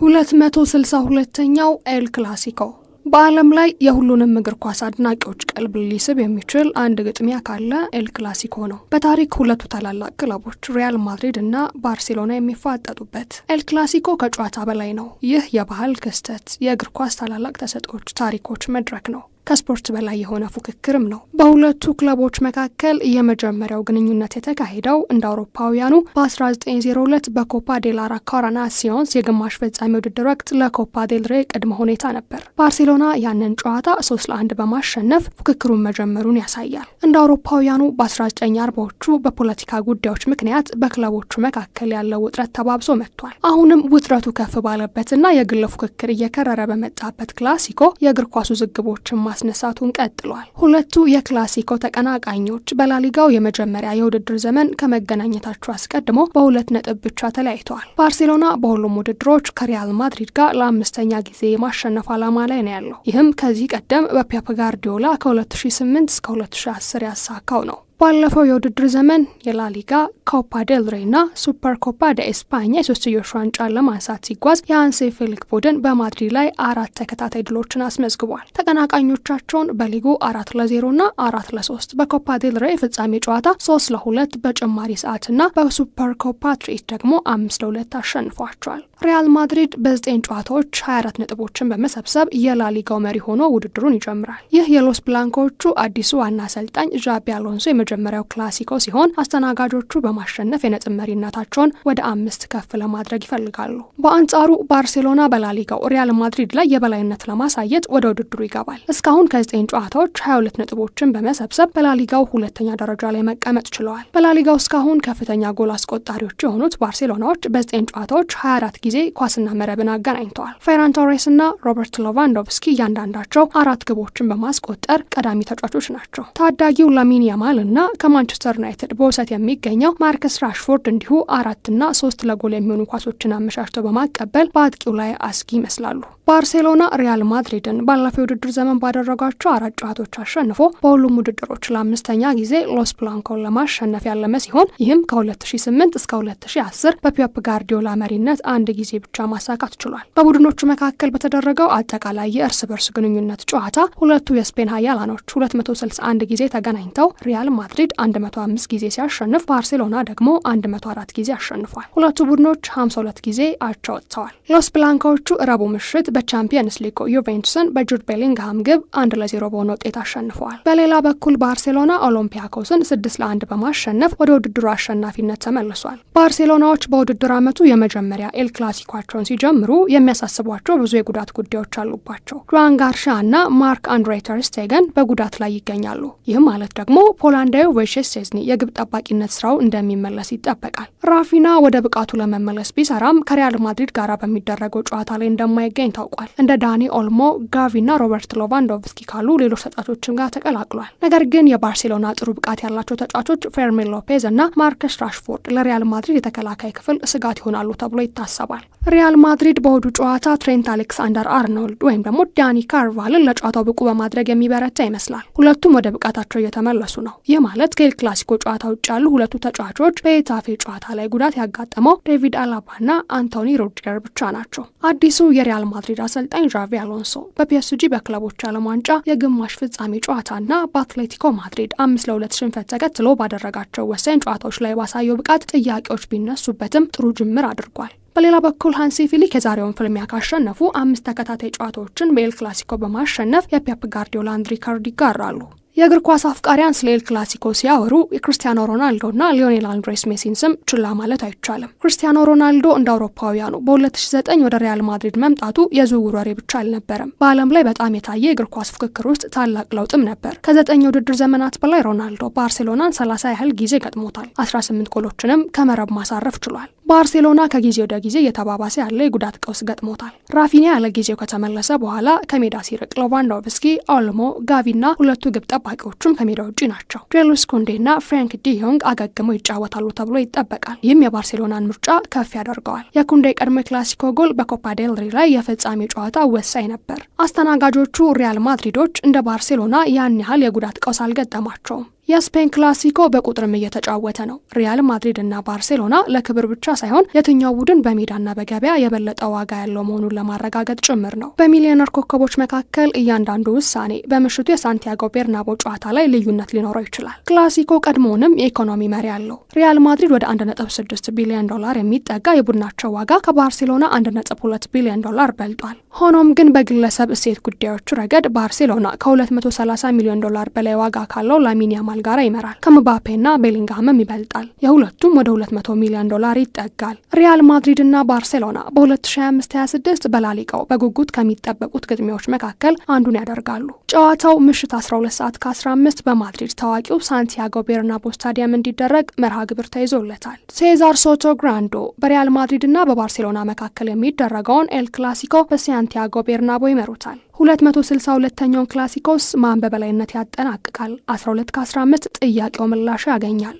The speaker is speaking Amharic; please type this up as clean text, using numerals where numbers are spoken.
262ኛው ኤል ክላሲኮ በዓለም ላይ የሁሉንም እግር ኳስ አድናቂዎች ቀልብ ሊስብ የሚችል አንድ ግጥሚያ ካለ ኤል ክላሲኮ ነው። በታሪክ ሁለቱ ታላላቅ ክለቦች ሪያል ማድሪድ እና ባርሴሎና የሚፋጠጡበት ኤል ክላሲኮ ከጨዋታ በላይ ነው። ይህ የባህል ክስተት የእግር ኳስ ታላላቅ ተሰጥኦች ታሪኮች መድረክ ነው። ከስፖርት በላይ የሆነ ፉክክርም ነው። በሁለቱ ክለቦች መካከል የመጀመሪያው ግንኙነት የተካሄደው እንደ አውሮፓውያኑ በ1902 በኮፓ ዴል አራካናሲዮንስ የግማሽ ፍጻሜ ውድድር ወቅት ለኮፓ ዴል ሬ ቅድመ ሁኔታ ነበር። ባርሴሎና ያንን ጨዋታ 3-1 በማሸነፍ ፉክክሩን መጀመሩን ያሳያል። እንደ አውሮፓውያኑ በ1940ዎቹ በፖለቲካ ጉዳዮች ምክንያት በክለቦቹ መካከል ያለው ውጥረት ተባብሶ መጥቷል። አሁንም ውጥረቱ ከፍ ባለበትና የግል ፉክክር እየከረረ በመጣበት ክላሲኮ የእግር ኳስ ውዝግቦችን ማስነሳቱን ቀጥሏል። ሁለቱ የክላሲኮ ተቀናቃኞች በላሊጋው የመጀመሪያ የውድድር ዘመን ከመገናኘታቸው አስቀድሞ በ2 ነጥብ ብቻ ተለያይተዋል። ባርሴሎና በሁሉም ውድድሮች ከሪያል ማድሪድ ጋር ለ5ኛ ጊዜ የማሸነፍ ዓላማ ላይ ነው ያለው። ይህም ከዚህ ቀደም በፔፕ ጋርዲዮላ ከ2008 እስከ 2010 ያሳካው ነው። ባለፈው የውድድር ዘመን የላሊጋ ኮፓ ዴል ሬ እና ሱፐር ኮፓ ደ ኤስፓኛ የሶስትዮሽ ዋንጫን ለማንሳት ሲጓዝ የሃንሲ ፍሊክ ቡድን በማድሪድ ላይ 4 ተከታታይ ድሎችን አስመዝግቧል። ተቀናቃኞቻቸውን በሊጉ 4-0 እና 4-3 በኮፓ ዴል ሬ ፍጻሜ ጨዋታ 3-2 በጭማሪ ሰዓትና በሱፐር ኮፓ ትርኢት ደግሞ 5-2 አሸንፏቸዋል። ሪያል ማድሪድ በ9 ጨዋታዎች 24 ነጥቦችን በመሰብሰብ የላሊጋው መሪ ሆኖ ውድድሩን ይጀምራል። ይህ የሎስ ብላንኮቹ አዲሱ ዋና አሰልጣኝ ዣቢ አሎንሶ የመጀመሪያው ክላሲኮ ሲሆን አስተናጋጆቹ በማሸነፍ የነጥብ መሪነታቸውን ወደ 5 ከፍ ለማድረግ ይፈልጋሉ። በአንጻሩ ባርሴሎና በላሊጋው ሪያል ማድሪድ ላይ የበላይነት ለማሳየት ወደ ውድድሩ ይገባል። እስካሁን ከ9 ጨዋታዎች 22 ነጥቦችን በመሰብሰብ በላሊጋው 2ኛ ደረጃ ላይ መቀመጥ ችለዋል። በላሊጋው እስካሁን ከፍተኛ ጎል አስቆጣሪዎች የሆኑት ባርሴሎናዎች በ9 ጨዋታዎች 24 ጊዜ ኳስና መረብን አገናኝተዋል። ፌራን ቶሬስ እና ሮበርት ሌቫንዶቭስኪ እያንዳንዳቸው 4 ግቦችን በማስቆጠር ቀዳሚ ተጫዋቾች ናቸው። ታዳጊው ላሚን ያማል እና ከማንቸስተር ዩናይትድ በውሰት የሚገኘው ማርከስ ራሽፎርድ እንዲሁ 4 እና 3 ለጎል የሚሆኑ ኳሶችን አመሻሽተው በማቀበል በአጥቂው ላይ አስጊ ይመስላሉ። ባርሴሎና ሪያል ማድሪድን ባለፈው ውድድር ዘመን ባደረጋቸው 4 ጨዋታዎች አሸንፎ በሁሉም ውድድሮች ለ5ኛ ጊዜ ሎስ ብላንኮን ለማሸነፍ ያለመ ሲሆን ይህም ከ2008 እስከ 2010 በፔፕ ጋርዲዮላ መሪነት አንድ ጊዜ ብቻ ማሳካት ችሏል። በቡድኖቹ መካከል በተደረገው አጠቃላይ የእርስ በርስ ግንኙነት ጨዋታ ሁለቱ የስፔን ኃያላኖች 261 ጊዜ ተገናኝተው ሪያል ማድሪድ 105 ጊዜ ሲያሸንፍ ባርሴሎና ደግሞ 104 ጊዜ አሸንፏል። ሁለቱ ቡድኖች 52 ጊዜ አቻ ወጥተዋል። ሎስ ብላንኮቹ ረቡዕ ምሽት በቻምፒየንስ ሊግ ዩቬንቱስን በጁድ ቤሊንግሃም ግብ 1-0 በሆነ ውጤት አሸንፈዋል። በሌላ በኩል ባርሴሎና ኦሎምፒያኮስን 6-1 በማሸነፍ ወደ ውድድሩ አሸናፊነት ተመልሷል። ባርሴሎናዎች በውድድር ዓመቱ የመጀመሪያ ኤል ክላሲኳቸውን ሲጀምሩ የሚያሳስቧቸው ብዙ የጉዳት ጉዳዮች አሉባቸው። ጆዋን ጋርሺያ እና ማርክ አንድሬ ተር ስቴገን በጉዳት ላይ ይገኛሉ። ይህም ማለት ደግሞ ፖላንዳዊ ቮይቼክ szczesny የግብ ጠባቂነት ስራው እንደሚመለስ ይጠበቃል። ራፊና ወደ ብቃቱ ለመመለስ ቢሰራም ከሪያል ማድሪድ ጋር በሚደረገው ጨዋታ ላይ እንደማይገኝ ታውቋል። እንደ ዳኒ ኦልሞ፣ ጋቪና ሮበርት ሌቫንዶቭስኪ ካሉ ሌሎች ተጫዋቾችም ጋር ተቀላቅሏል። ነገር ግን የባርሴሎና ጥሩ ብቃት ያላቸው ተጫዋቾች ፌርሚን ሎፔዝ እና ማርከስ ራሽፎርድ ለሪያል ማድሪድ የተከላካይ ክፍል ስጋት ይሆናሉ ተብሎ ይታሰባል። ሪያል ማድሪድ በሆዱ ጨዋታ ትሬንት አሌክሳንደር አርኖልድ ወይም ደግሞ ዳኒ ካርቫልን ለጨዋታው ብቁ በማድረግ የሚበረታ ይመስላል። ሁለቱም ወደ ብቃታቸው እየተመለሱ ነው። ይህ ማለት ከኤል ክላሲኮ ጨዋታ ውጭ ያሉ ሁለቱ ተጫዋቾች በኤታፌ ጨዋታ ላይ ጉዳት ያጋጠመው ዴቪድ አላባና አንቶኒ ሩዲገር ብቻ ናቸው። አዲሱ የሪያል ማድሪድ አሰልጣኝ ዣቪ አሎንሶ በፒኤስጂ በክለቦች ዓለም ዋንጫ የግማሽ ፍጻሜ ጨዋታና በአትሌቲኮ ማድሪድ 5-2 ሽንፈት ተከትሎ ባደረጋቸው ወሳኝ ጨዋታዎች ላይ ባሳየው ብቃት ጥያቄዎች ቢነሱበትም ጥሩ ጅምር አድርጓል። በሌላ በኩል ሃንሲ ፍሊክ የዛሬውን ፍልሚያ ካሸነፉ 5 ተከታታይ ጨዋታዎችን በኤል ክላሲኮ በማሸነፍ የፔፕ ጋርዲዮላን ሪካርድ ይጋራሉ። የእግር ኳስ አፍቃሪያን ስለ ኤል ክላሲኮ ሲያወሩ የክርስቲያኖ ሮናልዶና ሊዮኔል አንድሬስ ሜሲን ስም ችላ ማለት አይቻልም። ክርስቲያኖ ሮናልዶ እንደ አውሮፓውያኑ በ2009 ወደ ሪያል ማድሪድ መምጣቱ የዝውውር ወሬ ብቻ አልነበረም። በዓለም ላይ በጣም የታየ የእግር ኳስ ፍክክር ውስጥ ታላቅ ለውጥም ነበር። ከ9 የውድድር ዘመናት በላይ ሮናልዶ ባርሴሎናን 30 ያህል ጊዜ ገጥሞታል። 18 ጎሎችንም ከመረብ ማሳረፍ ችሏል። ባርሴሎና ከጊዜ ወደ ጊዜ የተባባሰ ያለ የጉዳት ቀውስ ገጥሞታል። ራፊኒያ ያለ ጊዜው ከተመለሰ በኋላ ከሜዳ ሲርቅ ሌቫንዶቭስኪ፣ ኦልሞ፣ ጋቪና ሁለቱ ግብ ጠባቂዎቹም ከሜዳ ውጪ ናቸው። ጄሉስ ኩንዴና ፍራንክ ዲዮንግ አገግመው ይጫወታሉ ተብሎ ይጠበቃል። ይህም የባርሴሎናን ምርጫ ከፍ ያደርገዋል። የኩንዴ ቀድሞ ክላሲኮ ጎል በኮፓ ዴል ሬ ላይ የፍጻሜ ጨዋታ ወሳኝ ነበር። አስተናጋጆቹ ሪያል ማድሪዶች እንደ ባርሴሎና ያን ያህል የጉዳት ቀውስ አልገጠማቸውም። የስፔን ክላሲኮ በቁጥርም እየተጫወተ ነው። ሪያል ማድሪድ እና ባርሴሎና ለክብር ብቻ ሳይሆን የትኛው ቡድን በሜዳና በገበያ የበለጠ ዋጋ ያለው መሆኑን ለማረጋገጥ ጭምር ነው። በሚሊዮነር ኮከቦች መካከል እያንዳንዱ ውሳኔ በምሽቱ የሳንቲያጎ ቤርናቦ ጨዋታ ላይ ልዩነት ሊኖረው ይችላል። ክላሲኮ ቀድሞውንም የኢኮኖሚ መሪ አለው። ሪያል ማድሪድ ወደ 1.6 ቢሊዮን ዶላር የሚጠጋ የቡድናቸው ዋጋ ከባርሴሎና 1.2 ቢሊዮን ዶላር በልጧል። ሆኖም ግን በግለሰብ እሴት ጉዳዮቹ ረገድ ባርሴሎና ከ230 ሚሊዮን ዶላር በላይ ዋጋ ካለው ላሚን ያማል ጋር ይመራል። ከምባፔና ቤሊንግሃምም ይበልጣል። የሁለቱም ወደ 200 ሚሊዮን ዶላር ይጠጋል። ሪያል ማድሪድ እና ባርሴሎና በ2025/26 በላሊጋው በጉጉት ከሚጠበቁት ግጥሚያዎች መካከል አንዱን ያደርጋሉ። ጨዋታው ምሽት 12 ሰዓት ከ15 በማድሪድ ታዋቂው ሳንቲያጎ ቤርናቦ ስታዲየም እንዲደረግ መርሃ ግብር ተይዞለታል። ሴዛር ሶቶ ግራንዶ በሪያል ማድሪድ እና በባርሴሎና መካከል የሚደረገውን ኤል ክላሲኮ በሳንቲያጎ ቤርናቦ ይመሩታል። 262ኛውን ክላሲኮስ ማን በበላይነት ያጠናቅቃል? 12 ከ15 ጥያቄው ምላሽ ያገኛል።